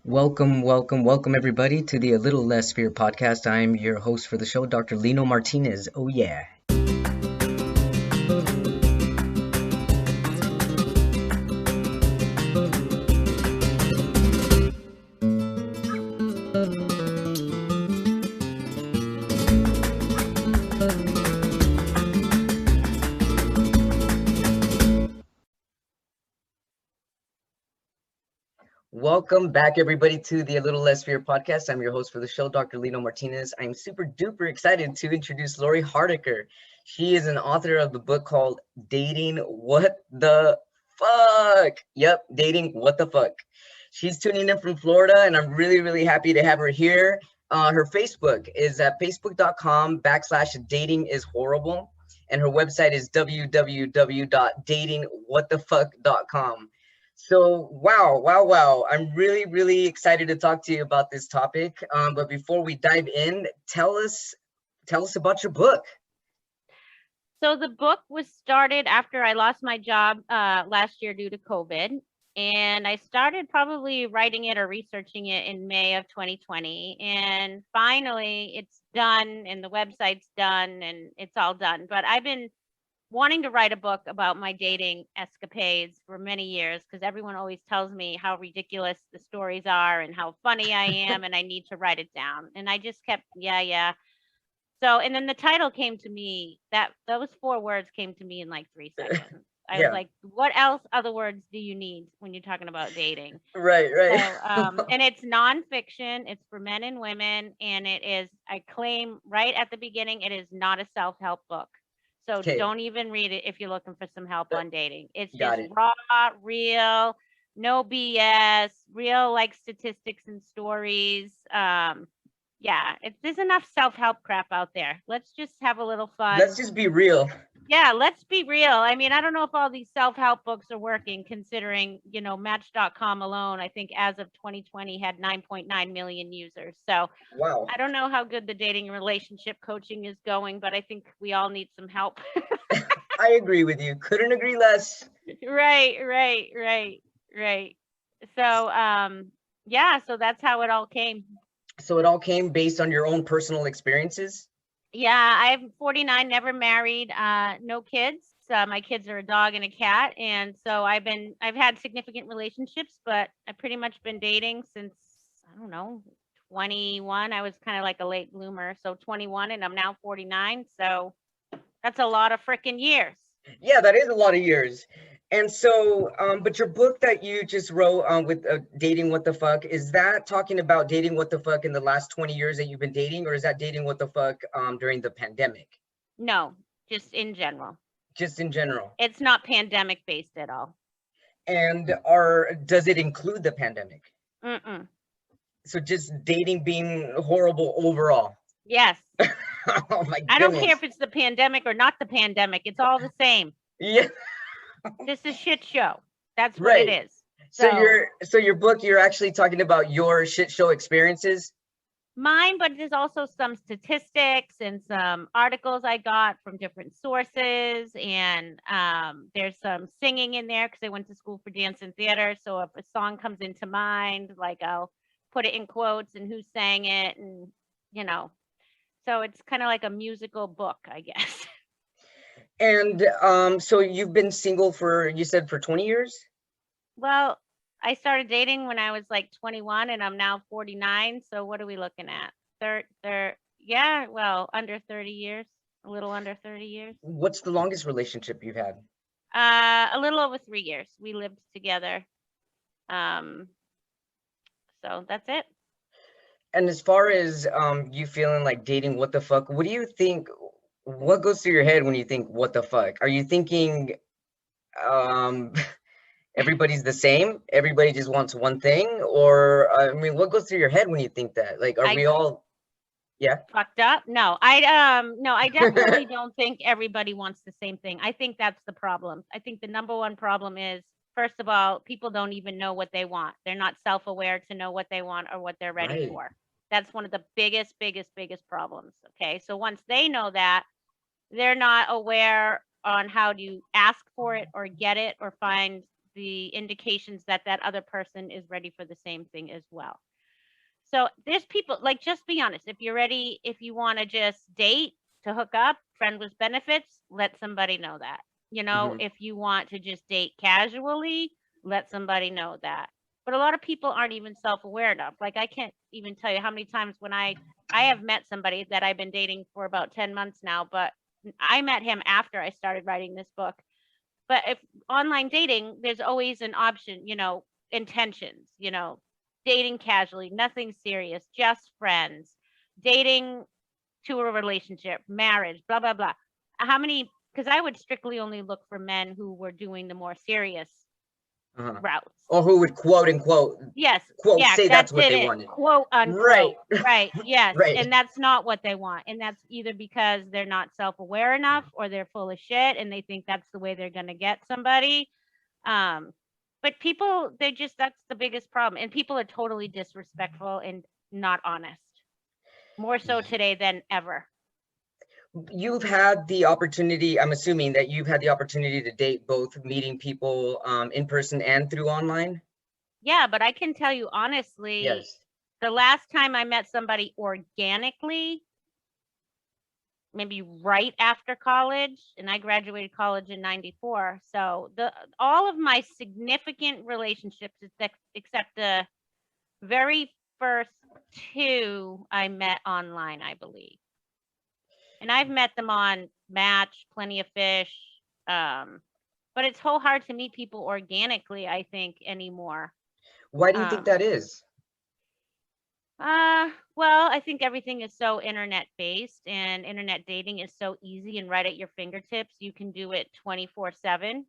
Welcome everybody to the A Little Less Fear podcast. I'm your host for the show, Dr. Lino Martinez. Oh yeah. Welcome back everybody to the A Little Less Fear podcast. I'm your host for the show, Dr. Lino Martinez. I'm super duper excited to introduce Lori Hardacker. She is an author of the book called Dating What the Fuck. Yep, Dating What the Fuck. She's tuning in from Florida, and I'm really happy to have her here. Her Facebook is at facebook.com/datingisHorrible, and her website is www.datingwhatthefuck.com. So, wow. I'm really excited to talk to you about this topic. But before we dive in, tell us about your book. So the book was started after I lost my job last year due to COVID. And I started probably writing it or researching it in May of 2020. And finally it's done and the website's done and it's all done. But I've been wanting to write a book about my dating escapades for many years because everyone always tells me how ridiculous the stories are and how funny I am and I need to write it down. And I just kept, yeah. So, and then the title came to me, those 4 words came to me in like 3 seconds. I was like, what else other words do you need when you're talking about dating? Right. So, and it's nonfiction, it's for men and women, and it is, I claim right at the beginning, it is not a self-help book. So don't even read it if you're looking for some help on dating. It's just raw, real, no BS, real like statistics and stories. Yeah, there's enough self-help crap out there. Let's just have a little fun. Let's just be real. Yeah, let's be real. I mean, I don't know if all these self-help books are working considering, Match.com alone, I think as of 2020 had 9.9 million users. So wow. I don't know how good the dating and relationship coaching is going, but I think we all need some help. I agree with you. Couldn't agree less. Right. So, yeah, so that's how it all came. So it all came based on your own personal experiences? Yeah, I'm 49, never married, no kids. My kids are a dog and a cat. And so I've had significant relationships, but I've pretty much been dating since, I don't know, 21. I was kind of like a late bloomer. So 21 and I'm now 49. So that's a lot of freaking years. Yeah, that is a lot of years. And so, but your book that you just wrote with Dating What the Fuck, is that talking about dating what the fuck in the last 20 years that you've been dating, or is that dating what the fuck during the pandemic? No, just in general. Just in general. It's not pandemic based at all. And does it include the pandemic? Mm-mm. So just dating being horrible overall? Yes. Oh my goodness. I don't care if it's the pandemic or not the pandemic. It's all the same. Yeah. Just a shit show. That's what it is. So your book, you're actually talking about your shit show experiences? Mine, but there's also some statistics and some articles I got from different sources. And there's some singing in there because I went to school for dance and theater. So if a song comes into mind, like I'll put it in quotes and who sang it and, so it's kind of like a musical book, I guess. And so you've been single you said for 20 years? Well, I started dating when I was like 21 and I'm now 49. So what are we looking at? Under 30 years, a little under 30 years. What's the longest relationship you've had? A little over 3 years. We lived together. So that's it. And as far as you feeling like dating what the fuck, what do you think? What goes through your head when you think what the fuck? Are you thinking everybody's the same? Everybody just wants one thing? Or I mean, what goes through your head when you think that? Like, are we all fucked up? No, I definitely don't think everybody wants the same thing. I think that's the problem. I think the number one problem is, first of all, people don't even know what they want. They're not self-aware to know what they want or what they're ready for. That's one of the biggest problems. Okay. So once they know that, they're not aware on how to ask for it or get it or find the indications that that other person is ready for the same thing as well. So there's people, like, just be honest. If you're ready, if you want to just date to hook up, friend with benefits, let somebody know that. You know, Hmm. if you want to just date casually, let somebody know that. But a lot of people aren't even self-aware enough. Like, I can't even tell you how many times when I have met somebody that I've been dating for about 10 months now, but I met him after I started writing this book. But if online dating, there's always an option, you know, intentions, you know, dating casually, nothing serious, just friends, dating to a relationship, marriage, blah, blah, blah. How many, because I would strictly only look for men who were doing the more serious Uh-huh. routes. Or who would quote unquote Yes, quote yeah, say that that's what did they it, wanted. quote Right. unquote. Right, yes. Right. And that's not what they want. And that's either because they're not self-aware enough or they're full of shit and they think that's the way they're going to get somebody. But people, they just, that's the biggest problem. And people are totally disrespectful and not honest. More so today than ever. You've had the opportunity, I'm assuming that you've had the opportunity to date both meeting people in person and through online? Yeah, but I can tell you honestly, Yes. the last time I met somebody organically, maybe right after college, and I graduated college in 94. So all of my significant relationships, except the very first two I met online, I believe. And I've met them on Match, Plenty of Fish. But it's so hard to meet people organically, I think, anymore. Why do you think Um, that is? well, I think everything is so internet based and internet dating is so easy and right at your fingertips. You can do it 24/7.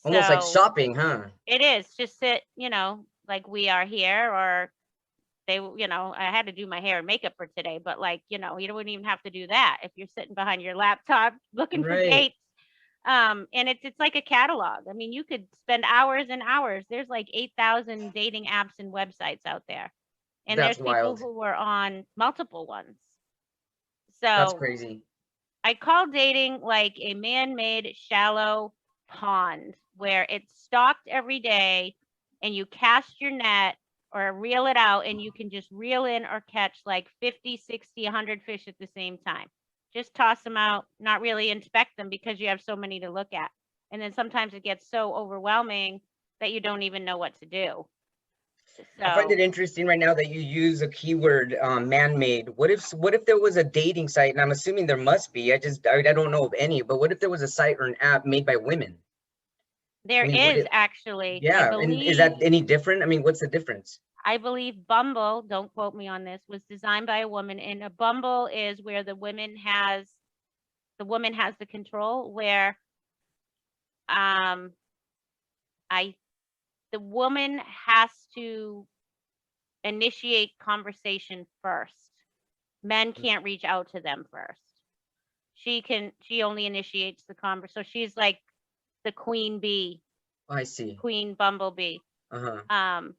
Almost like So shopping, huh? it is just sit, you know, like we are here, or they, you know, I had to do my hair and makeup for today, but like, you know, you wouldn't even have to do that if you're sitting behind your laptop looking for Right. dates. And it's like a catalog. I mean, you could spend hours and hours. There's like 8,000 dating apps and websites out there. And That's there's people wild. who are on multiple ones. That's So crazy. I call dating like a man-made shallow pond where it's stocked every day and you cast your net or reel it out and you can just reel in or catch like 50, 60, 100 fish at the same time. Just toss them out, not really inspect them because you have so many to look at. And then sometimes it gets so overwhelming that you don't even know what to do. I find it So interesting right now that you use a keyword, man-made. What if there was a dating site, and I'm assuming there must be. I don't know of any, but what if there was a site or an app made by women? I there mean, would is it? actually, Yeah, and is that any different? I mean, what's the difference? I believe Bumble, don't quote me on this, was designed by a woman. And a Bumble is where the woman has the control, where um I the woman has to initiate conversation first. Men can't reach out to them first. She only initiates the conversation. So she's like the queen bee, I see. queen bumblebee. Uh-huh. Um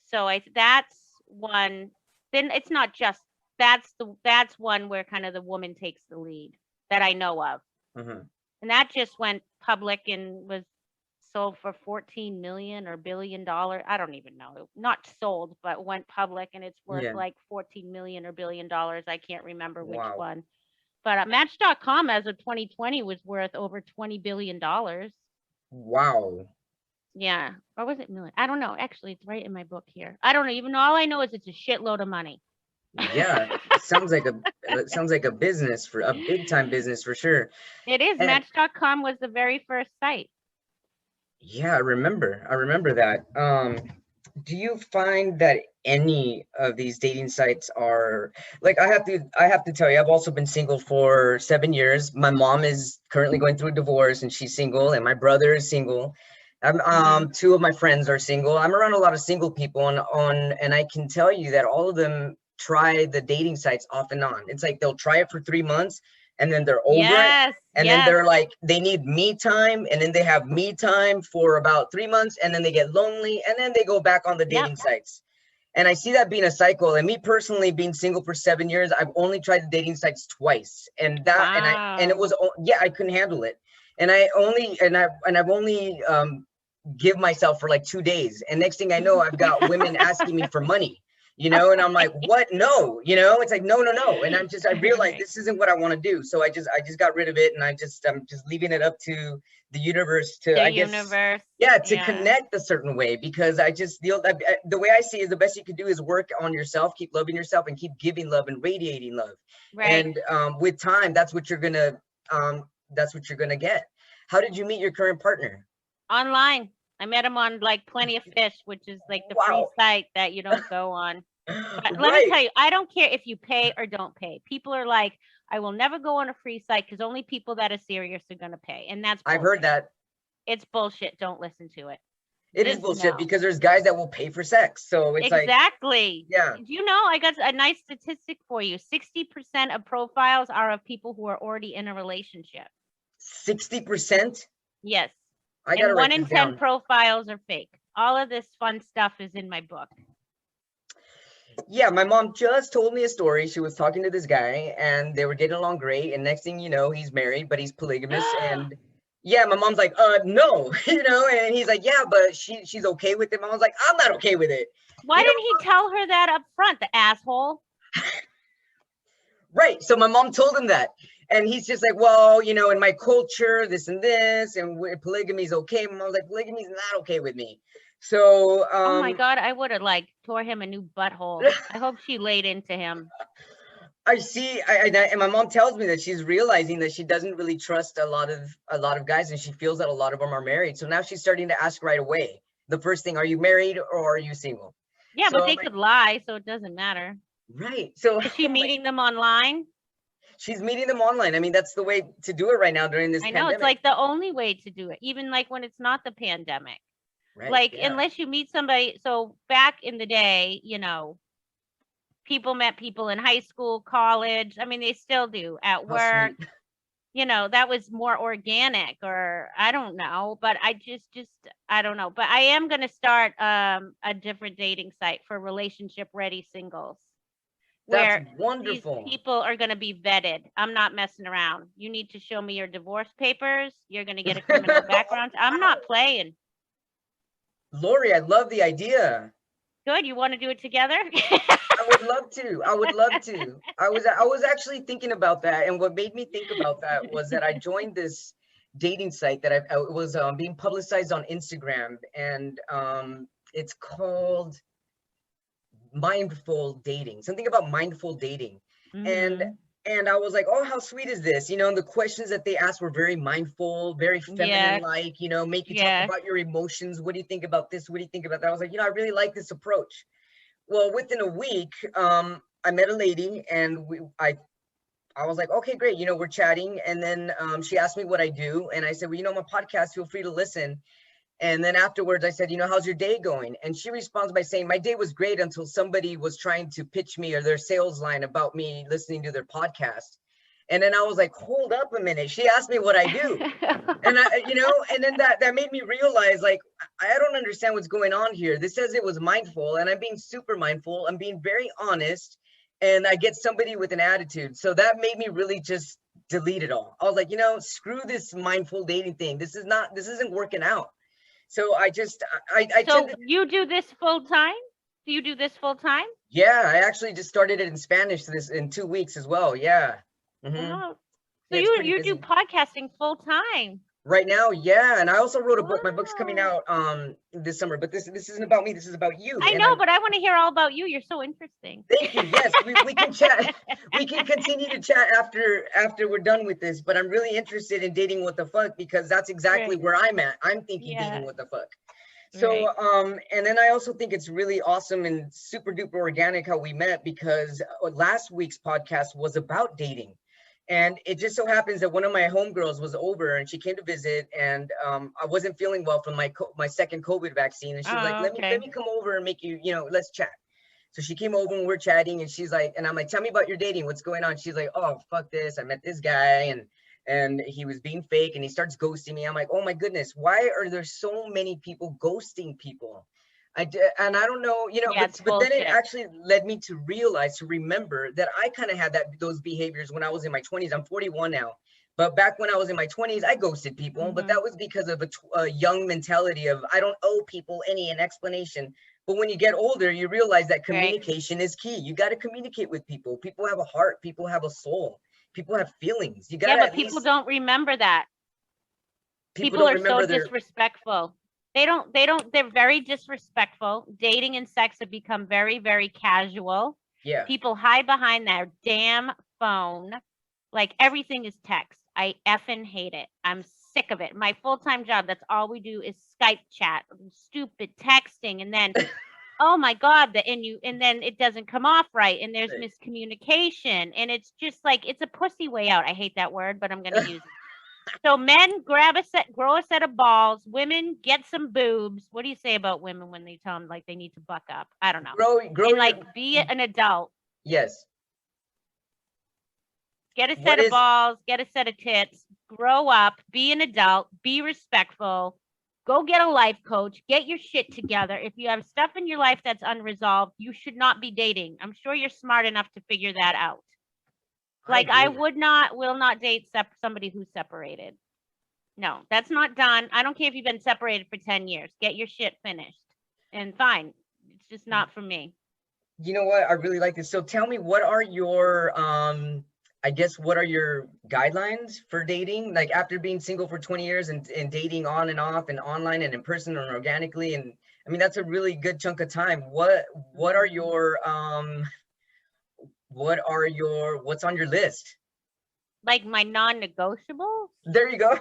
So that's one. Then it's not just that's one where kind of the woman takes the lead that I know of, Uh-huh. and that just went public and was sold for 14 million or $1 billion. I don't even know. Not sold, but went public, and it's worth Yeah. like 14 million or $1 billion. I can't remember which Wow. one. But Match.com as of 2020 was worth over $20 billion. Wow. Yeah. Or was it million? I don't know. Actually, it's right in my book here. I don't know. Even all I know is it's a shitload of money. Yeah. It sounds like a business, for a big time business for sure. It is. And Match.com was the very first site. yeah, I remember that. Do you find that any of these dating sites are like, I have to tell you, I've also been single for 7 years. My mom is currently going through a divorce and she's single, and my brother is single. Hmm. Two of my friends are single. I'm around a lot of single people, and I can tell you that all of them try the dating sites off and on. It's like they'll try it for 3 months and then they're over it. Yes. And then Yes. they're like, they need me time, and then they have me time for about 3 months, and then they get lonely, and then they go back on the Yep. dating sites. And I see that being a cycle. And me personally, being single for 7 years, I've only tried the dating sites twice, and it Wow. was, yeah, I couldn't handle it. And I've only give myself for like 2 days. And next thing I know, I've got women asking me for money, and I'm like, what? No, it's like, no. And I realized this isn't what I want to do. So I just got rid of it. And I'm just leaving it up to the universe to, I guess, to connect a certain way, because the way I see it is the best you can do is work on yourself, keep loving yourself, and keep giving love and radiating love. Right. And with time, that's what you're gonna get. How did you meet your current partner? Online. I met him on like Plenty of Fish, which is like the free site that you don't go on. But let me tell you, I don't care if you pay or don't pay. People are like, I will never go on a free site because only people that are serious are going to pay. And that's bullshit. I've heard that. It's bullshit. Don't listen to it. It is bullshit because there's guys that will pay for sex. So it's exactly. Yeah. Do you know, I got a nice statistic for you. 60% of profiles are of people who are already in a relationship. 60%? Yes. I got to write 1 in 10 down. profiles are fake. All of this fun stuff is in my book. Yeah, my mom just told me a story. She was talking to this guy and they were getting along great. And next thing you know, he's married, but he's polygamous. And yeah, my mom's like, no, and he's like, yeah, but she's okay with it. I was like, I'm not okay with it. Why didn't he tell her that up front, the asshole? Right. So my mom told him that. And he's just like, well, in my culture, this and this, and polygamy is okay. My mom's like, polygamy is not okay with me. So, oh my God, I would have like tore him a new butthole. I hope she laid into him. I see, and my mom tells me that she's realizing that she doesn't really trust a lot of guys, and she feels that a lot of them are married. So now she's starting to ask right away. The first thing, are you married or are you single? Yeah, but they could lie, so it doesn't matter. Right. So is she meeting them online? She's meeting them online. I mean, that's the way to do it right now during this pandemic. I know, it's like the only way to do it, even like when it's not the pandemic. Right, like, unless you meet somebody. So back in the day, people met people in high school, college. I mean, they still do at work. That was more organic, or I don't know. But I just I don't know. But I am going to start a different dating site for relationship ready singles. That's wonderful. These people are going to be vetted. I'm not messing around. You need to show me your divorce papers. You're going to get a criminal background. I'm not playing. Lori, I love the idea. Good. You want to do it together? I would love to. I was actually thinking about that. And what made me think about that was that I joined this dating site that it was being publicized on Instagram. And it's called Mindful Dating, something about mindful dating. And I was like, oh, how sweet is this? And the questions that they asked were very mindful, very feminine-like, make you talk about your emotions. What do you think about this? What do you think about that? I was like, I really like this approach. Well, within a week, I met a lady and I was like, okay, great. We're chatting. And then she asked me what I do. And I said, well, my podcast, feel free to listen. And then afterwards I said, how's your day going? And she responds by saying, my day was great until somebody was trying to pitch me or their sales line about me listening to their podcast. And then I was like, hold up a minute. She asked me what I do. And and then that made me realize, like, I don't understand what's going on here. This says it was mindful and I'm being super mindful. I'm being very honest. And I get somebody with an attitude. So that made me really just delete it all. I was like, screw this mindful dating thing. This isn't working out. So So you do this full time? Do you do this full time? Yeah, I actually just started it in Spanish in 2 weeks as well. Yeah. Oh. So you do podcasting full time? Right now, yeah. And I also wrote a book. My book's coming out this summer, but this isn't about me. This is about you. I know, but I want to hear all about you. You're so interesting. Thank you. Yes, we can chat. We can continue to chat after we're done with this. But I'm really interested in dating what the fuck, because that's exactly where I'm at. I'm thinking dating what the fuck. So and then I also think it's really awesome and super duper organic how we met, because last week's podcast was about dating. And it just so happens that one of my homegirls was over and she came to visit, and I wasn't feeling well from my second COVID vaccine. And she was like, let me come over and make you, let's chat. So she came over and we're chatting, and she's like, and I'm like, tell me about your dating. What's going on? She's like, oh, fuck this. I met this guy and he was being fake and he starts ghosting me. I'm like, oh my goodness, why are there so many people ghosting people? And I don't know, but then it actually led me to remember that I kind of had those behaviors when I was in my 20s. I'm 41 now, But back when I was in my 20s, I ghosted people, but that was because of a young mentality of I don't owe people an explanation. But when you get older, you realize that communication is key. You got to communicate with people. People have a heart. People have a soul. People have feelings. You got to but people don't remember that. People are so disrespectful. They're very disrespectful. Dating and sex have become very, very casual. Yeah. People hide behind their damn phone. Like everything is text. I effing hate it. I'm sick of it. My full-time job, that's all we do is Skype chat, stupid texting. And then, oh my God, and then it doesn't come off right. And there's miscommunication. And it's just like, it's a pussy way out. I hate that word, but I'm going to use it. So men grow a set of balls. Women get some boobs. What do you say about women when they tell them like they need to buck up? I don't know. Grow and be an adult. Yes. Get a set of balls. Get a set of tits. Grow up. Be an adult. Be respectful. Go get a life coach. Get your shit together. If you have stuff in your life that's unresolved, you should not be dating. I'm sure you're smart enough to figure that out. Like I will not date somebody who's separated. No, that's not done. I don't care if you've been separated for 10 years. Get your shit finished and fine. It's just not for me. You know what? I really like this. So tell me, what are your, what are your guidelines for dating? Like after being single for 20 years and dating on and off and online and in person and organically. And I mean, that's a really good chunk of time. What are your, what's on your list? Like my non-negotiables? There you go.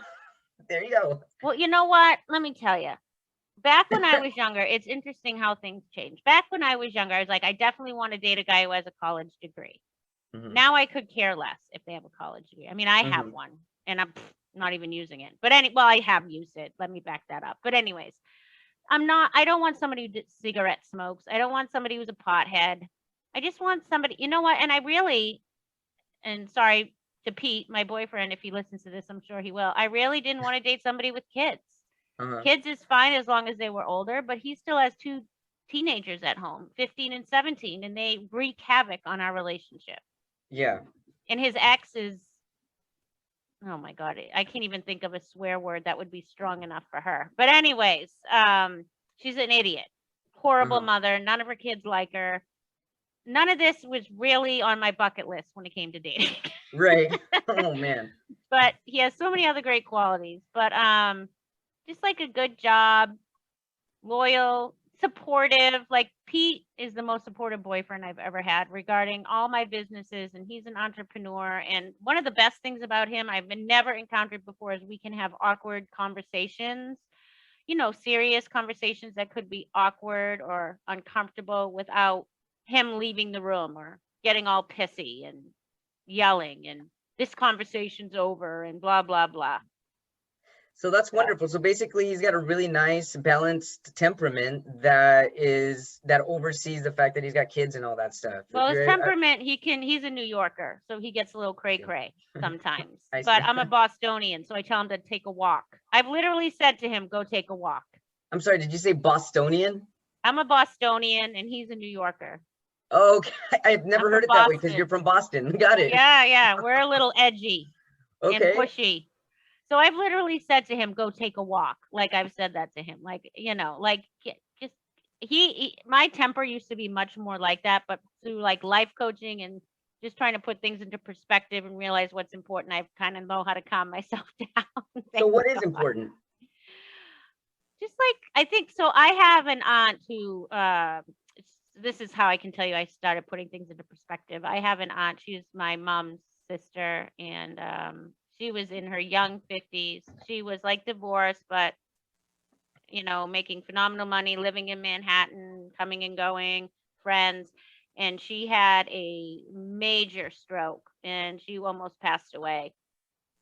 There you go. Well, you know what? Let me tell you. Back when I was younger, it's interesting how things change. Back when I was younger, I was like, I definitely want to date a guy who has a college degree. Now I could care less if they have a college degree. I mean, I have one and I'm not even using it. But I have used it. Let me back that up. But anyways, I don't want somebody who cigarette smokes. I don't want somebody who's a pothead. I just want somebody, you know what? And sorry to Pete, my boyfriend, if he listens to this, I'm sure he will. I really didn't want to date somebody with kids. Kids is fine as long as they were older, but he still has 2 teenagers at home, 15 and 17, and they wreak havoc on our relationship. Yeah. And his ex is, oh my God, I can't even think of a swear word that would be strong enough for her. But anyways, she's an idiot, horrible mother. None of her kids like her. None of this was really on my bucket list when it came to dating. Right. Oh man. But he has so many other great qualities. But just like a good job, loyal, supportive. Like Pete is the most supportive boyfriend I've ever had regarding all my businesses, and he's an entrepreneur. And one of the best things about him I've never encountered before is we can have awkward conversations, serious conversations that could be awkward or uncomfortable without him leaving the room or getting all pissy and yelling and this conversation's over and blah, blah, blah. So that's wonderful. So basically he's got a really nice balanced temperament that oversees the fact that he's got kids and all that stuff. Well, his temperament, he's a New Yorker, so he gets a little cray sometimes. But I'm a Bostonian, so I tell him to take a walk. I've literally said to him, go take a walk. I'm sorry, did you say Bostonian? I'm a Bostonian and he's a New Yorker. Okay, I've never heard it that way because you're from Boston. Got it. Yeah. We're a little edgy and pushy. So I've literally said to him, go take a walk. Like I've said that to him. Like, just my temper used to be much more like that, but through like life coaching and just trying to put things into perspective and realize what's important, I kind of know how to calm myself down. So what is important? Just like, I think, so I have an aunt who, this is how I can tell you I started putting things into perspective. I have an aunt, she's my mom's sister, and she was in her young 50s. She was like divorced, but making phenomenal money, living in Manhattan, coming and going, friends. And she had a major stroke and she almost passed away.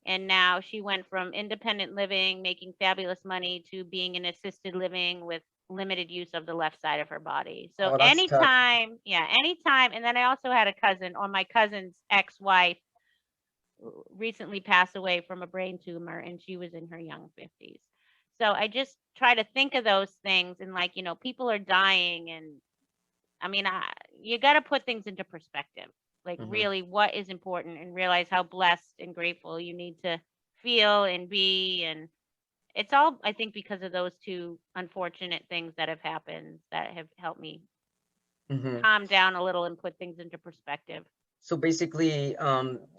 And now she went from independent living, making fabulous money, to being in assisted living with limited use of the left side of her body. So anytime. And then I also had a cousin, or my cousin's ex-wife recently passed away from a brain tumor, and she was in her young 50s. So I just try to think of those things, and people are dying, and I mean, you got to put things into perspective. like Mm-hmm. really what is important, and realize how blessed and grateful you need to feel and be. And it's all, I think, because of those two unfortunate things that have happened that have helped me Mm-hmm. calm down a little and put things into perspective. So basically,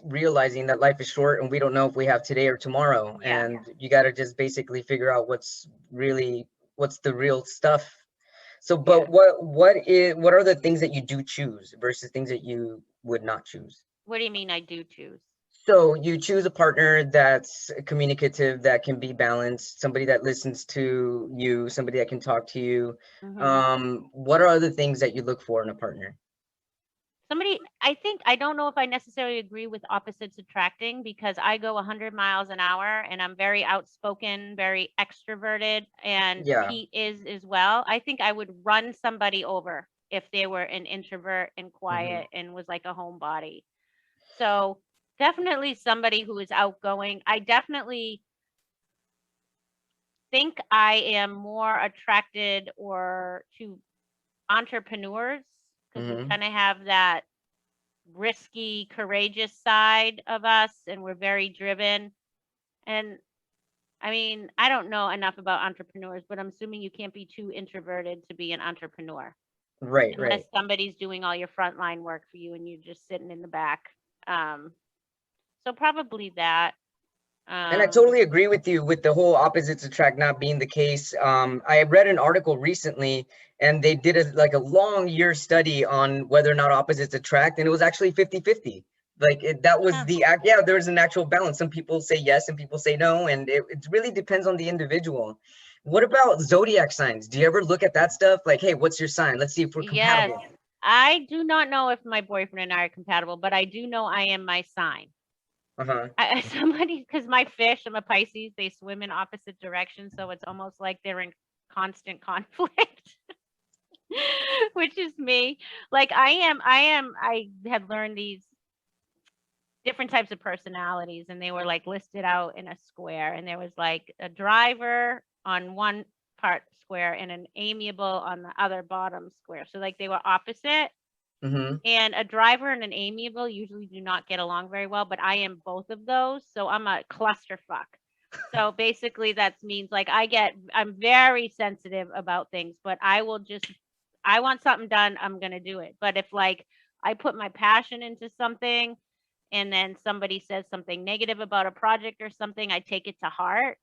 realizing that life is short and we don't know if we have today or tomorrow, Yeah. and you got to just basically figure out what's the real stuff. So, Yeah. but what are the things that you do choose versus things that you would not choose? What do you mean I do choose? So you choose a partner that's communicative, that can be balanced, somebody that listens to you, somebody that can talk to you. Hmm. What are other things that you look for in a partner? Somebody, I think, I don't know if I necessarily agree with opposites attracting, because I go 100 miles an hour and I'm very outspoken, very extroverted, and Yeah. Pete is as well. I think I would run somebody over if they were an introvert and Hmm. quiet and was like a homebody. So definitely somebody who is outgoing. I definitely think I am more attracted or to entrepreneurs, because we Hmm. kind of have that risky, courageous side of us, and we're very driven. And I mean, I don't know enough about entrepreneurs, but I'm assuming you can't be too introverted to be an entrepreneur Right, unless right. somebody's doing all your frontline work for you and you're just sitting in the back. Um, so probably that. And I Um, totally agree with you with the whole opposites attract not being the case. I read an article recently, and they did like a long year study on whether or not opposites attract, and it was actually 50-50. Like that was huh. the act. Yeah, there was an actual balance. Some people say yes, and people say no, and it really depends on the individual. What about zodiac signs? Do you ever look at that stuff? Like, hey, what's your sign? Let's see if we're Yes. compatible. I do not know if my boyfriend and I are compatible, but I do know I am my sign. Uh-huh. Somebody, because my fish, I'm a Pisces, they swim in opposite directions, so it's almost like they're in constant conflict, which is me. Like I have learned these different types of personalities, and they were like listed out in a square, and there was like a driver on one part square and an amiable on the other bottom square. So like they were opposite. Mm-hmm. And a driver and an amiable usually do not get along very well, but I am both of those. So I'm a clusterfuck. So basically that means like I'm very sensitive about things, but I want something done, I'm going to do it. But if like I put my passion into something and then somebody says something negative about a project or something, I take it to heart.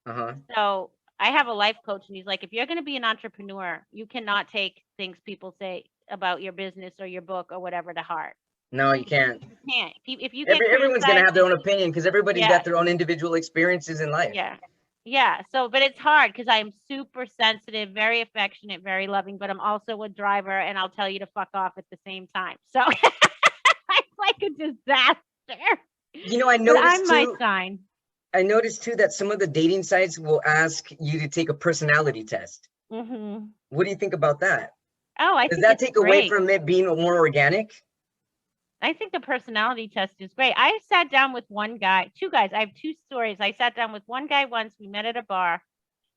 Uh-huh. So I have a life coach, and he's like, if you're going to be an entrepreneur, you cannot take things people say about your business or your book or whatever to heart. No, you can't. You can't. If you get Everyone's gonna criticized, have their own opinion because everybody's yeah, got their own individual experiences in life. yeah, yeah. So, but it's hard because I'm super sensitive, very affectionate, very loving, but I'm also a driver, and I'll tell you to fuck off at the same time. So it's like a disaster. You know, I But noticed I'm my too. sign. I noticed too that some of the dating sites will ask you to take a personality test. Hmm. What do you think about that? Oh, I Does think that it's take away great. from it being more organic? I think the personality test is great. I sat down with one guy, two guys. I have two stories. I sat down with one guy once. We met at a bar,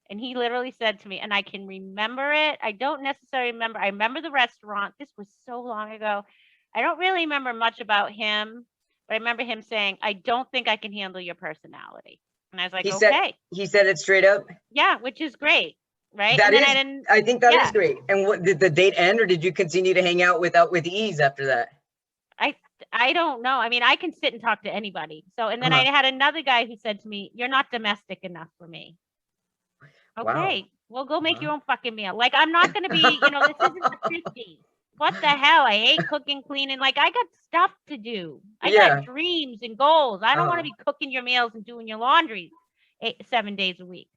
and he literally said to me, and I can remember it. I don't necessarily remember. I remember the restaurant. This was so long ago. I don't really remember much about him, but I remember him saying, I don't think I can handle your personality. And I was like, He said okay, he said it straight up. yeah, which is great. Right. That And then I is, didn't, I think that is yeah, great. And what did the date end, or did you continue to hang out with ease after that? I I don't know. I mean, I can sit and talk to anybody. So, and then I Uh-huh. had another guy who said to me, "You're not domestic enough for me." Wow. Okay, well, go make Uh-huh. your own fucking meal. Like, I'm not gonna be, this isn't the 50s. What the hell? I hate cooking, cleaning. Like, I got stuff to do. I got Yeah. dreams and goals. I don't want to Uh-huh. be cooking your meals and doing your laundry 7 days a week.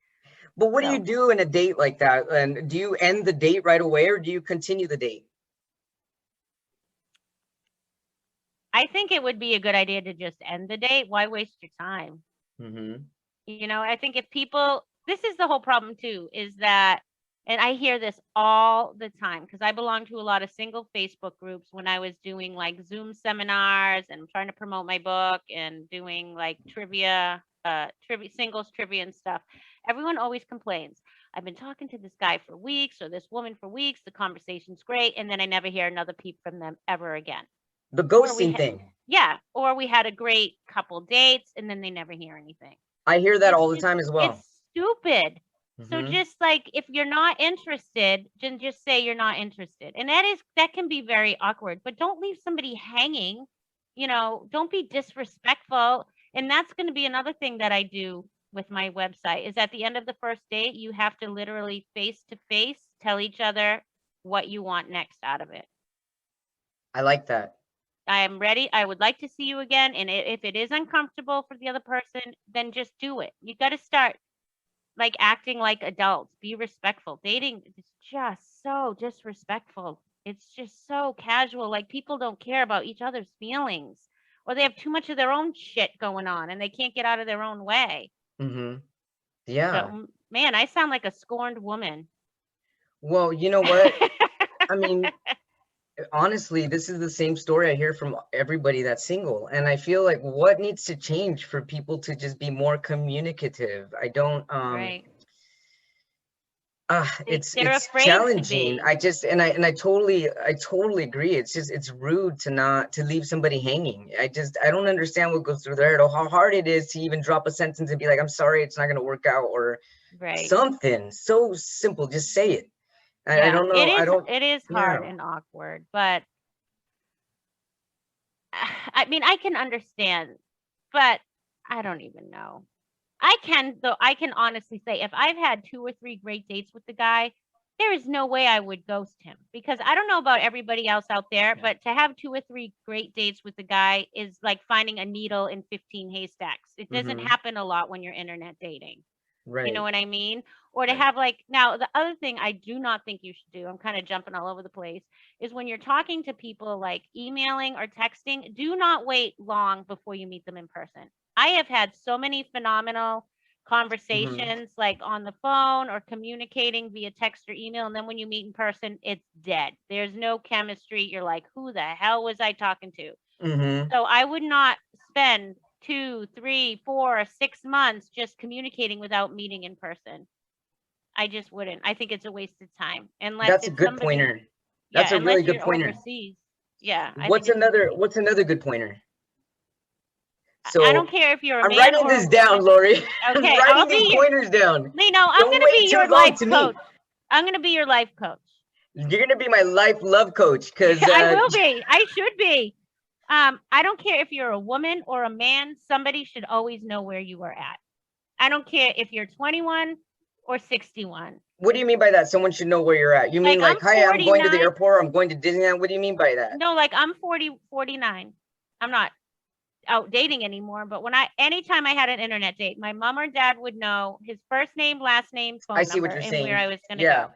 But what do you So, do in a date like that? And do you end the date right away, or do you continue the date? I think it would be a good idea to just end the date. Why waste your time? Mm-hmm. I think if people, this is the whole problem too, is that, and I hear this all the time because I belong to a lot of single Facebook groups when I was doing like Zoom seminars and trying to promote my book and doing like singles trivia and stuff. Everyone always complains. I've been talking to this guy for weeks or this woman for weeks. The conversation's great. And then I never hear another peep from them ever again. The Or we ghosting thing. yeah, or we had a great couple dates and then they never hear anything. I hear that all the time as well. It's stupid. So Hmm. just like if you're not interested, then just say you're not interested. And that can be very awkward, but don't leave somebody hanging. Don't be disrespectful. And that's going to be another thing that I do with my website is at the end of the first date, you have to literally face to face tell each other what you want next out of it. I like that. I am ready. I would like to see you again. And if it is uncomfortable for the other person, then just do it. You got to start like acting like adults. Be respectful. Dating is just so disrespectful. It's just so casual. Like people don't care about each other's feelings, or they have too much of their own shit going on and they can't get out of their own way. Hmm. Yeah. So, man, I sound like a scorned woman. Well, you know what? I mean, honestly, this is the same story I hear from everybody that's single. And I feel like what needs to change for people to just be more communicative? I don't, Right. it's They're afraid to challenging. be. I totally agree. It's rude to not to leave somebody hanging. I don't understand what goes through their head or how hard it is to even drop a sentence and be like, I'm sorry, it's not gonna work out, or Right. something so simple. Just say it. I Yeah, don't know. I don't. it is Yeah. hard and awkward, but I mean, I can understand, but I don't even know. I can honestly say if I've had 2 or 3 great dates with the guy, there is no way I would ghost him because I don't know about everybody else out there, Yeah. but to have 2 or 3 great dates with the guy is like finding a needle in 15 haystacks. It doesn't Mm-hmm. happen a lot when you're internet dating. You know Right. what I mean? Or to Right. have like now the other thing I do not think you should do, I'm kind of jumping all over the place, is when you're talking to people like emailing or texting, do not wait long before you meet them in person. I have had so many phenomenal Mm-hmm. conversations like on the phone or communicating via text or email, and then when you meet in person, it's dead. There's no chemistry. You're like, who the hell was I talking to? Mm-hmm. So I would not spend 2, 3, 4, 6 months just communicating without meeting in person. I just wouldn't. I think it's a waste of time unless That's a it's good somebody, pointer. That's yeah, a really unless good you're pointer. overseas. Yeah, I think What's it's a another waste. what's another good pointer? I don't So care if you're a I'm man writing or a this down, woman. Lori. I'm Okay, I'll writing these be your, pointers down. Lino, I'm Don't going to wait be too your long life to meet. coach. I'm going to be your life coach. You're gonna be my life love coach, because I will be. I should be. I don't care if you're a woman or a man, somebody should always know where you are at. I don't care if you're 21 or 61. what do you mean by that? Someone should know where you're at. You mean Like like, I'm hi, I'm going to the 49. airport, or I'm going to Disneyland? What do you mean by that? No, like I'm 40, 49. I'm not out dating anymore, but anytime I had an internet date, my mom or dad would know his first name, last name, I phone see number, what you're and where saying. I was going to Yeah. go.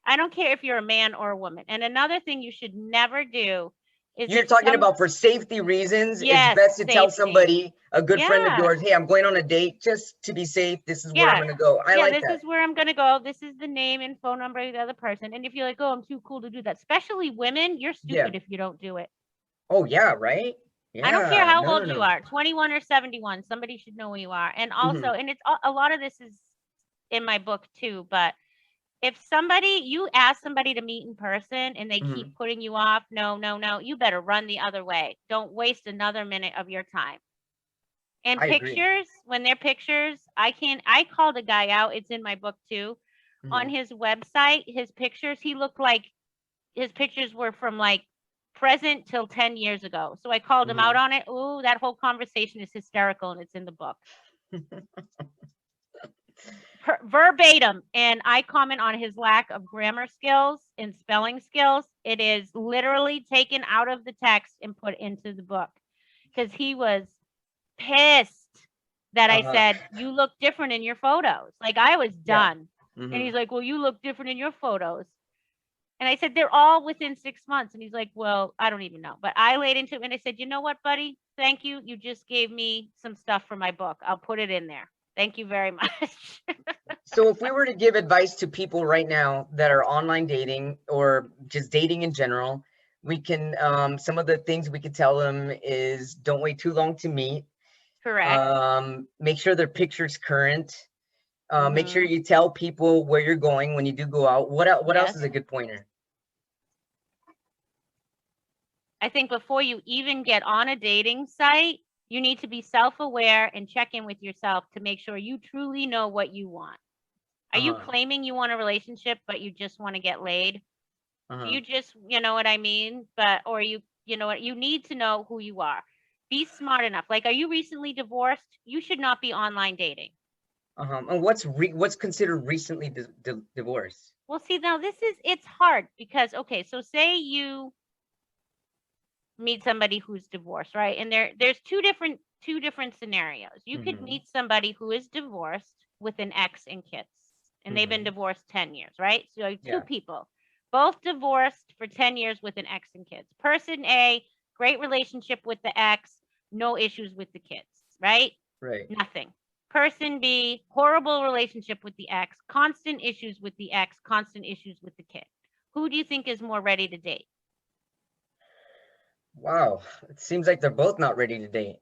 I don't care if you're a man or a woman. And another thing you should never do is You're if talking about for safety reasons, it's yes, best to tell safety. somebody, a good friend of Yeah. yours, hey, I'm going on a date just to be safe. This is where I'm Yeah. going to go. I Yeah, like this that. is where I'm gonna go. This is the name and phone number of the other person. And if you're like, oh, I'm too cool to do that, especially women, you're Yeah. stupid if you don't do it. Oh, yeah, right? I don't care Yeah. how No, no, old you no. are, 21 or 71, somebody should know who you are. And also, Hmm. and it's a lot of this is in my book too, but if you ask somebody to meet in person and they keep Hmm. putting you off, no, no, no, you better run the other way. Don't waste another minute of your time. And I agree. pictures, when they're pictures, I called a guy out, it's in my book too. On Hmm. his website, his pictures, he looked like his pictures were from like present till 10 years ago. So I called him out Hmm. on it. Ooh, that whole conversation is hysterical and it's in the book. Verbatim. And I comment on his lack of grammar skills and spelling skills. It is literally taken out of the text and put into the book because he was pissed that I Uh-huh. said, you look different in your photos. Like I was Yeah. done. And Hmm. he's like, well, you look different in your photos. And I said, they're all within 6 months. And he's like, well, I don't even know. But I laid into it and I said, you know what, buddy? Thank you. You just gave me some stuff for my book. I'll put it in there. Thank you very much. So if we were to give advice to people right now that are online dating or just dating in general, we can, some of the things we could tell them is don't wait too long to meet. Correct. Make sure their picture's current. Make sure Mm-hmm. you tell people where you're going when you do go out. What else Yes. is a good pointer? I think before you even get on a dating site, you need to be self-aware and check in with yourself to make sure you truly know what you want. Are you Uh-huh. claiming you want a relationship, but you just want to get laid? Do Uh-huh. you just, you know what I mean? Or you know what, you need to know who you are. Be smart enough. Like, are you recently divorced? You should not be online dating. Uh-huh. And what's considered recently divorced? Well, see, now it's hard because, okay, so say you meet somebody who's divorced, right? And there's two different scenarios. You could Mm-hmm. meet somebody who is divorced with an ex and kids, and they've been Mm-hmm. divorced 10 years, right? So two Yeah. people, both divorced for 10 years with an ex and kids. Person A, great relationship with the ex, no issues with the kids, right? Right. Nothing. Person B, horrible relationship with the ex, constant issues with the ex, constant issues with the kid. Who do you think is more ready to date? Wow. It seems like they're both not ready to date.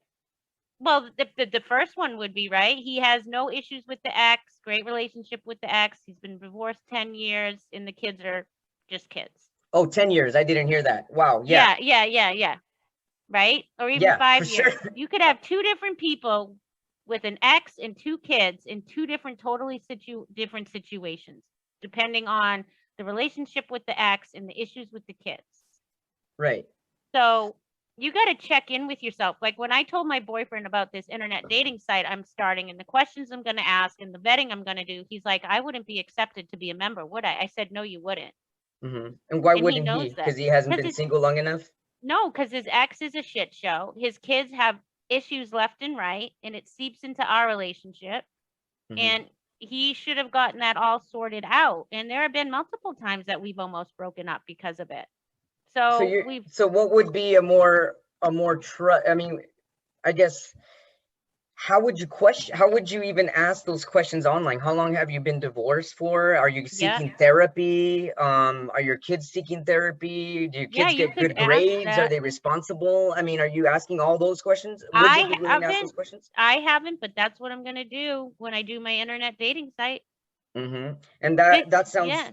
Well, the first one would be, right. He has no issues with the ex, great relationship with the ex. He's been divorced 10 years, and the kids are just kids. Oh, 10 years. I didn't hear that. Wow. Yeah. Yeah. Right? Or even Yeah, for 5 years. sure. You could have two different people with an ex and two kids in two different, totally different situations, depending on the relationship with the ex and the issues with the kids. Right. So you got to check in with yourself. Like when I told my boyfriend about this internet dating site I'm starting and the questions I'm going to ask and the vetting I'm going to do, he's like, I wouldn't be accepted to be a member, would I? I said, no, you wouldn't. Mm-hmm. And why And he wouldn't knows he? that. Because he hasn't Because been his, single long enough? no, because his ex is a shit show. His kids have issues left and right, and it seeps into our relationship. Mm-hmm. And he should have gotten that all sorted out. And there have been multiple times that we've almost broken up because of it. So So you we've so what would be a more I mean, I guess how would you even ask those questions online? How long have you been divorced for? Are you yeah. seeking therapy? Are your kids seeking therapy? Do your Yeah, kids you get could good ask grades? Are that. they responsible? I mean, are you asking all those questions? Would you I be willing to ask those haven't questions? I haven't, but that's what I'm gonna do when I do my internet dating site. Mm-hmm. And It's that sounds, yeah.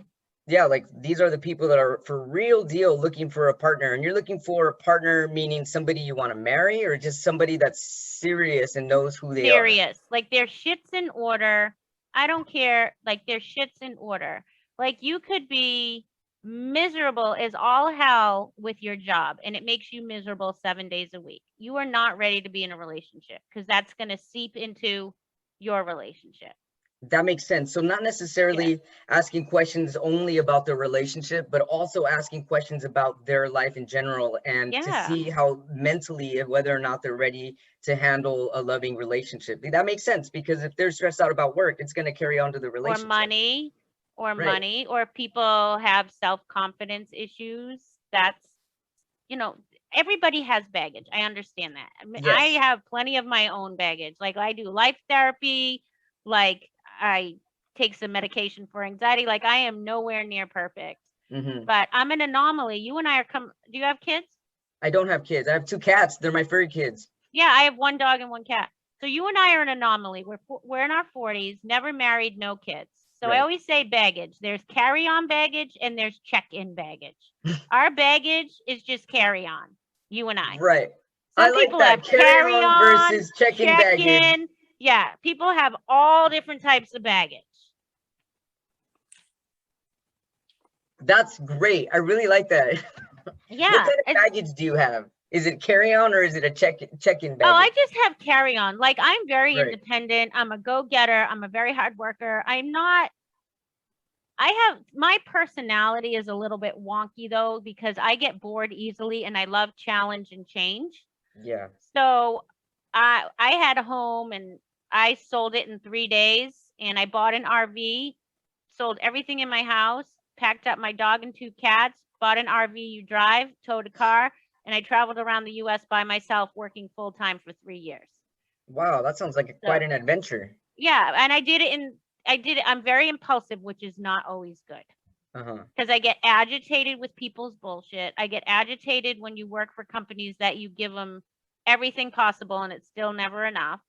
yeah, like these are the people that are for real deal looking for a partner. And you're looking for a partner, meaning somebody you want to marry, or just somebody that's serious and knows who they are. Serious. Like their shit's in order. I don't care. Like their shit's in order. Like you could be miserable as all hell with your job and it makes you miserable 7 days a week. You are not ready to be in a relationship because that's gonna seep into your relationship. That makes sense. So not Yeah. necessarily asking questions only about the relationship, but also asking questions about their life in general and to Yeah. see how mentally, whether or not they're ready to handle a loving relationship. That makes sense because if they're stressed out about work, it's going to carry on to the or relationship. money or Right. money or people have self-confidence issues. That's, you know, everybody has baggage. I understand that. I Yes. have plenty of my own baggage. Like I do life therapy, like I take some medication for anxiety. Like I am nowhere near perfect, Hmm. but I'm an anomaly. You and I are do you have kids? I don't have kids. I have two cats. They're my furry kids. Yeah, I have one dog and one cat. So you and I are an anomaly. We're in our 40s, never married, no kids. So I Right. always say baggage. There's carry-on baggage and there's check-in baggage. Our baggage is just carry-on. You and I. Right. I Some like people that. have Carry on carry-on, versus check-in baggage. check-in. Yeah, people have all different types of baggage. That's great. I really like that. What Yeah, kind of baggage do you have? Is it carry-on or is it a check-in oh, I baggage? just have carry-on. Like I'm very Right. independent. I'm a go-getter. I'm a very hard worker. I have my personality is a little bit wonky though because I get bored easily and I love challenge and change. Yeah. So I had a home and I sold it in 3 days and I bought an RV, sold everything in my house, packed up my dog and two cats, bought an RV you drive, towed a car, and I traveled around the US by myself working full time for 3 years. Wow, that sounds like quite So an adventure. yeah, and I did it. I'm very impulsive, which is not always good Uh-huh. because I get agitated with people's bullshit. I get agitated when you work for companies that you give them everything possible and it's still never enough.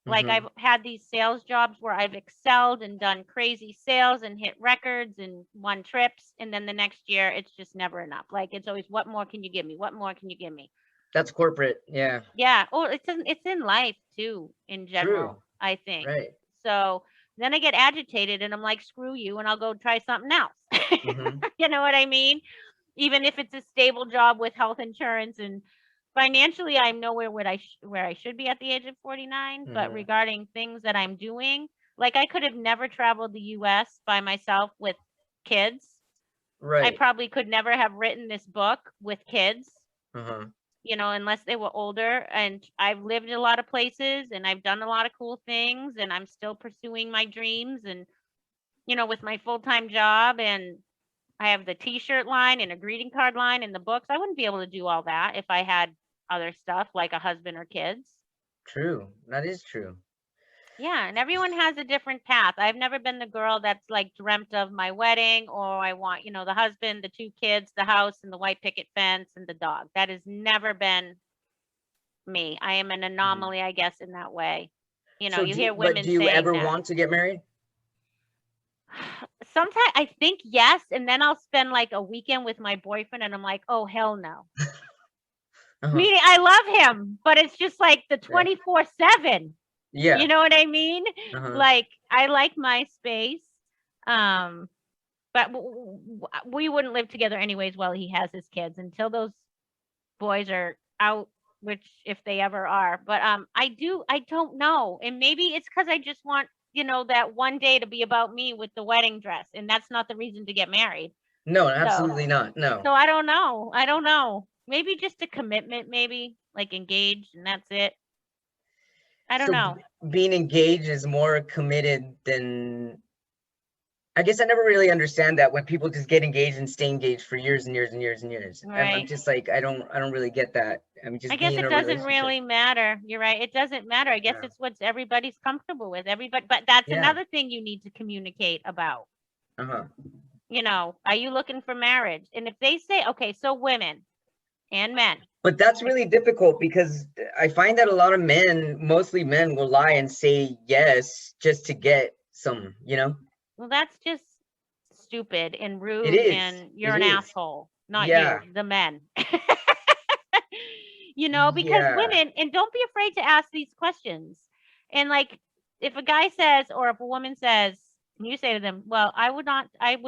Like Mm-hmm. I've had these sales jobs where I've excelled and done crazy sales and hit records and won trips. And then the next year, it's just never enough. Like it's always, what more can you give me? What more can you give me? That's corporate. Yeah. Yeah. Oh, it's in life too, in True. general, I think. Right. So then I get agitated and I'm like, screw you, and I'll go try something else. Mm-hmm. You know what I mean? Even if it's a stable job with health insurance and financially, I'm nowhere where I should be at the age of 49. But Mm-hmm. regarding things that I'm doing, like I could have never traveled the US by myself with kids. I Right. probably could never have written this book with kids, Uh-huh. unless they were older. And I've lived in a lot of places and I've done a lot of cool things and I'm still pursuing my dreams and, with my full time job. And I have the t-shirt line and a greeting card line and the books. I wouldn't be able to do all that if I had other stuff like a husband or kids. True. That is true. Yeah, and everyone has a different path. I've never been the girl that's like dreamt of my wedding or I want, the husband, the two kids, the house and the white picket fence and the dog. That has never been me. I am an Mhm. anomaly, I guess, in that way. So You hear but women do you saying ever that. want to get married? Sometimes I think yes, and then I'll spend like a weekend with my boyfriend and I'm like, "Oh, hell no." Uh-huh. Meaning I love him, but it's just like the Right. 24/7. Yeah. You know what I mean? Uh-huh. Like I like my space. Um, but we wouldn't live together anyways while he has his kids until those boys are out, which if they ever are. But I don't know. And maybe it's cuz I just want, that one day to be about me with the wedding dress, and that's not the reason to get married. No, So, absolutely not. No. so I don't know. I don't know. Maybe just a commitment, maybe like engaged and that's it. I don't So know. being engaged is more committed than I guess I never really understand that when people just get engaged and stay engaged for years and years and years and years. I'm Right. just like I don't really get that. I'm I just guess being in it a doesn't relationship. really matter. You're right. It doesn't matter. I guess Yeah. it's what everybody's comfortable with. Everybody, but that's Yeah. another thing you need to communicate about. Uh-huh. Are you looking for marriage? And if they say, okay, so women and men, But that's if, really difficult because I find that a lot of men, mostly men, will lie and say yes just to get some. well, that's just stupid and It rude, is. and you're It an is. asshole, not Yeah. you, the men. Because Yeah. women, and don't be afraid to ask these questions. And like, if a guy says, or if a woman says, and you say to them, well, I would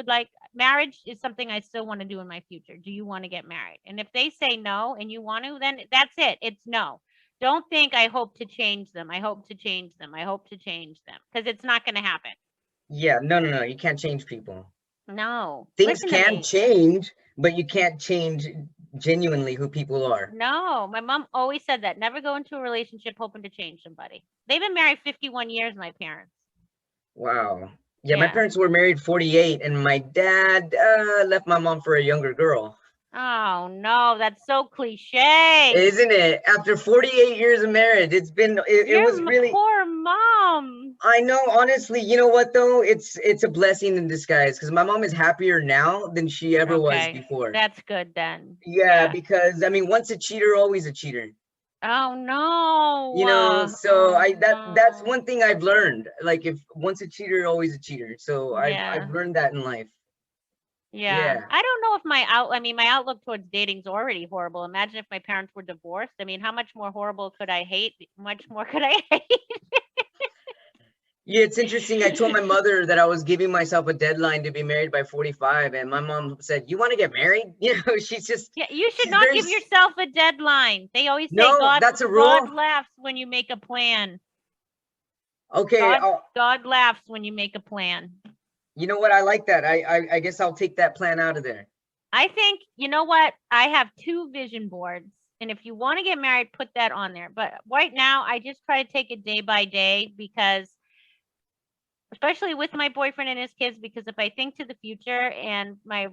like, marriage is something I still want to do in my future. Do you want to get married? And if they say no and you want to, then that's it. It's no. Don't think I hope to change them. I hope to change them. I hope to change them because it's not going to happen. Yeah. No, no, no. You can't change people. No, Things listen to can me. change, but you can't change genuinely who people are. No, my mom always said that. Never go into a relationship hoping to change somebody. They've been married 51 years, my parents. Wow. Yeah, my Yeah. parents were married 48, and my dad left my mom for a younger girl. Oh no, that's so cliche. Isn't it? After 48 years of marriage, it Your was really. poor mom. I know, honestly, you know what though? It's a blessing in disguise because my mom is happier now than she ever was Okay, before. that's good then. Yeah, Yeah. because I mean, once a cheater, always a cheater. Oh no. So Oh I that's no. one thing I've learned. Like if once a cheater, always a cheater. So I've Yeah. learned that in life. Yeah. Yeah. I don't know if my outlook towards dating's already horrible. Imagine if my parents were divorced. I mean, how much more horrible could I hate? Much more could I Yeah, it's interesting. I told my hate? mother that I was giving myself a deadline to be married by 45, and my mom said, "You want to get married?" Yeah, you should She's not very give yourself a deadline. They always say no, that's a God rule. laughs when you make a plan. Okay, God laughs when you make a plan. you know what? I like that. I guess I'll take that plan out of there. I think, you know what? I have two vision boards. And if you want to get married, put that on there. But right now, I just try to take it day by day because, especially with my boyfriend and his kids, because if I think to the future and my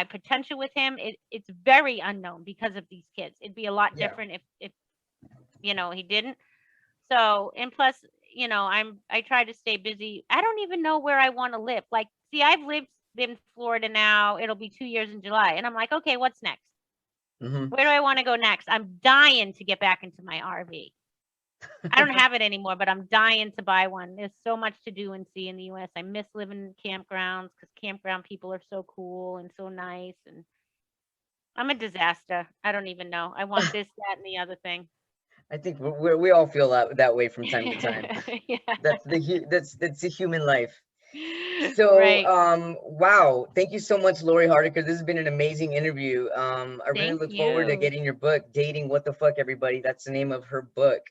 potential with him, it's very unknown because of these kids. It'd be a lot Yeah. different if he didn't. So, and plus, I try to stay busy. I don't even know where I want to live. Like, see, I've lived in Florida now. It'll be 2 years in July. And I'm like, okay, what's next? Hmm. Where do I want to go next? I'm dying to get back into my RV. I don't have it anymore, but I'm dying to buy one. There's so much to do and see in the US. I miss living in campgrounds because campground people are so cool and so nice. And I'm a disaster. I don't even know. I want this, that, and the other thing. I think we all feel that way from time to time. Yeah. That's the human life. So, Right. wow, thank you so much, Lori Hardacker. This has been an amazing interview. I really Thank look forward to you. getting your book, Dating What the Fuck, everybody. That's the name of her book.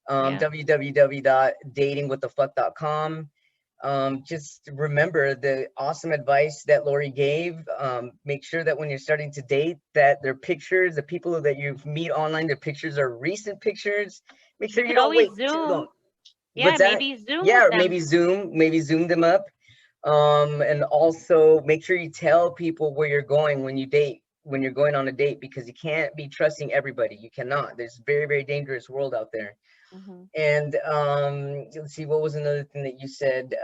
Yeah. www.datingwhatthefuck.com. Just remember the awesome advice that Lori gave. Make sure that when you're starting to date, that their pictures, the people that you meet online, their pictures are recent pictures. Make You sure you could don't always wait too long. Zoom. Yeah, What's that? maybe Zoom Yeah, with or them. maybe zoom them up. And also make sure you tell people where you're going when you date, when you're going on a date, because you can't be trusting everybody. You cannot. There's a very, very dangerous world out there. Hmm. And let's see, what was another thing that you said?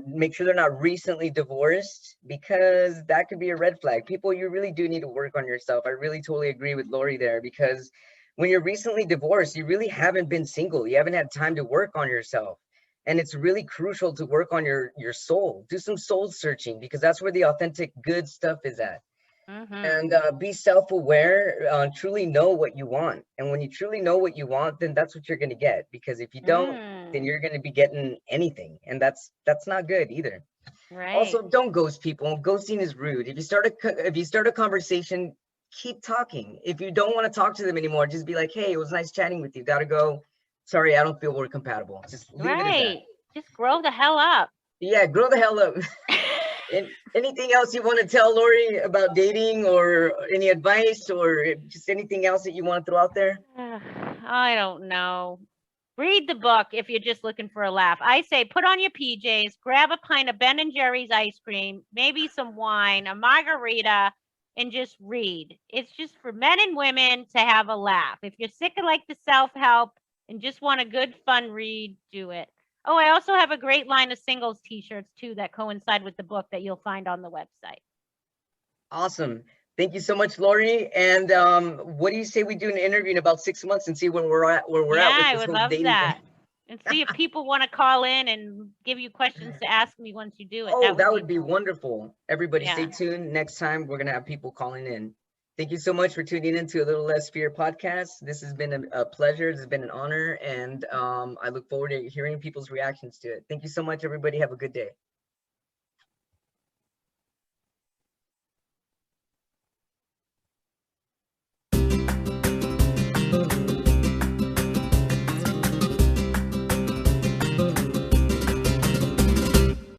Make sure they're not recently divorced, because that could be a red flag. People, you really do need to work on yourself. I really totally agree with Lori there, because when you're recently divorced, you really haven't been single. You haven't had time to work on yourself. And it's really crucial to work on your soul. Do some soul searching, because that's where the authentic good stuff is at. Hmm. And be self-aware, truly know what you want. And when you truly know what you want, then that's what you're going to get. Because if you don't, then Mm. you're going to be getting anything, and that's not good either. Right. Also, don't ghost people. Ghosting is rude. If you start a conversation, keep talking. If you don't want to talk to them anymore, just be like, hey, it was nice chatting with you, gotta go, sorry, I don't feel we're compatible. Just leave it at that. Right. Just grow the hell up. Yeah, grow the hell up. And anything else you want to tell Lori about dating, or any advice, or just anything else that you want to throw out there? I don't know. Read the book if you're just looking for a laugh. I say put on your PJs, grab a pint of Ben and Jerry's ice cream, maybe some wine, a margarita, and just read. It's just for men and women to have a laugh. If you're sick of like the self-help and just want a good fun read, do it. Oh, I also have a great line of singles t-shirts too that coincide with the book that you'll find on the website. Awesome. Thank you so much, Lori. And what do you say we do an interview in about 6 months and see where we're Yeah, at with I this would whole love dating thing? that. And see if people want to call in and give you questions to ask me once you do it. Oh, That would that be would be fun. wonderful. Everybody stay Yeah. tuned. Next time we're gonna have people calling in. Thank you so much for tuning in to A Little Less Fear podcast. This has been a pleasure. This has been an honor, and I look forward to hearing people's reactions to it. Thank you so much, everybody. Have a good day.